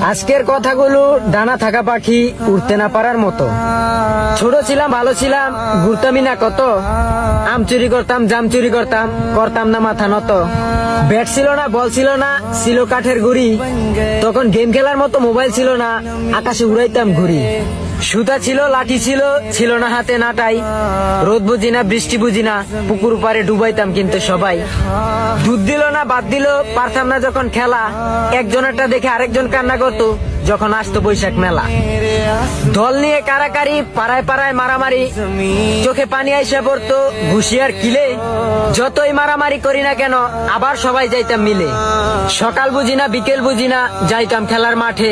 আজকের কথাগুলো ডানা থাকা পাখি উড়তে না পারার মতো। ছোট ছিলাম, ভালো ছিলাম, ঘুরতামই না কত। আম চুরি করতাম, জাম চুরি করতাম, করতাম না মাথা নত। ব্যাট ছিল না, বল ছিল না, ছিল কাঠের গুড়ি। তখন গেম খেলার মতো মোবাইল ছিল না, আকাশে উড়াইতাম ঘুড়ি। সুতা ছিল, লাঠি ছিল, ছিল না হাতে নাটাই। রোদ বুঝি না, বৃষ্টি বুঝি না, পুকুর পাড়ে ডুবাইতাম কিন্তু সবাই। দুধ দিল না, বাদ দিল, পারতাম না যখন খেলা। একজনেরটা দেখে আরেকজন কান্না করতো যখন আসতো বৈশাখ মেলা। দল নিয়ে কারাকারি, পাড়ায় পাড়ায় মারামারি, চোখে পানি আইসা পড়তো ঘুষিয়ার কিলে। যতই মারামারি করি না কেন আবার সবাই যাইতাম মিলে। সকাল বুঝি না, বিকেল বুঝি না, যাইতাম খেলার মাঠে।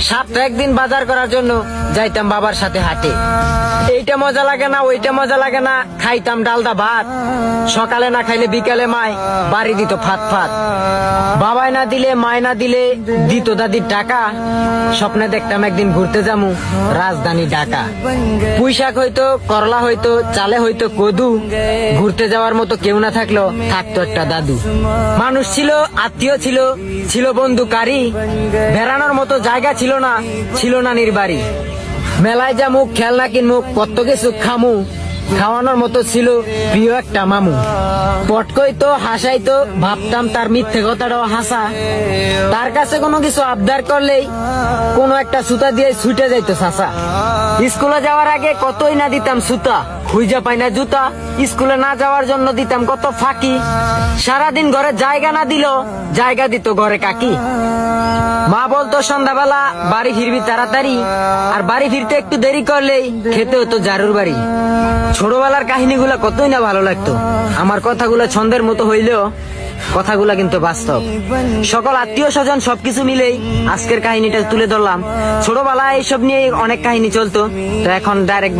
সপ্তাহে একদিন বাজার করার জন্য যাইতাম বাবার সাথে হাটে। এইটা মজা লাগে না, ওইটা মজা লাগে না, খাইতাম ডালদা ভাত। সকালে না খাইলে বিকালে মায় বাড়ি দিত ফাত ফাত। বাবাই না দিলে, মায় না দিলে, দিত দাদির টাকা। স্বপ্নে দেখতাম একদিন ঘুরতে যামু রাজধানী ঢাকা। পুঁইশাক হইতো, করলা হইতো, চালে হইতো কদু। ঘুরতে যাওয়ার মতো কেউ না থাকলো, থাকতো একটা দাদু। মানুষ ছিল, আত্মীয় ছিল, ছিল বন্ধু কারি। বেড়ানোর মতো জায়গা ছিল না, ছিল না নির্বাড়ি। মেলায় যামু, খেলনা কিনমু, কত কিছু খামু। খাওয়ানোর মতো ছিল প্রিয় একটা মামু। পটকইতো, হাসাইতো, ভাবতাম তার মিথ্যে কথাটাও হাসা। তার কাছে কোনো কিছু আবদার করলেই কোনো একটা সুতা দিয়ে ছুটে যাইতো চাচা। স্কুলে যাওয়ার আগে কতই না দিতাম সুতা, খুঁজে পাই না জুতা। স্কুলে না যাওয়ার জন্য দিতাম কত ফাঁকি। সারাদিন ঘরে জায়গা না দিল, জায়গা দিত ঘরে কাকি। মা বলতো সন্ধ্যাবেলা বাড়ি ফিরবি তাড়াতাড়ি, আর বাড়ি ফিরতে একটু দেরি করলেই খেতে হতো জারুর বাড়ি। ছোটবেলার কাহিনীগুলা কতই না ভালো লাগতো। আমার কথাগুলো ছন্দের মতো হইলেও কথাগুলা কিন্তু বাস্তব। সকল আত্মীয় স্বজন সবকিছু মিলেই আজকের কাহিনীটা তুলে ধরলাম। ছোটবেলায় এইসব নিয়ে অনেক কাহিনী চলতো, তো এখন ডাইরেক্ট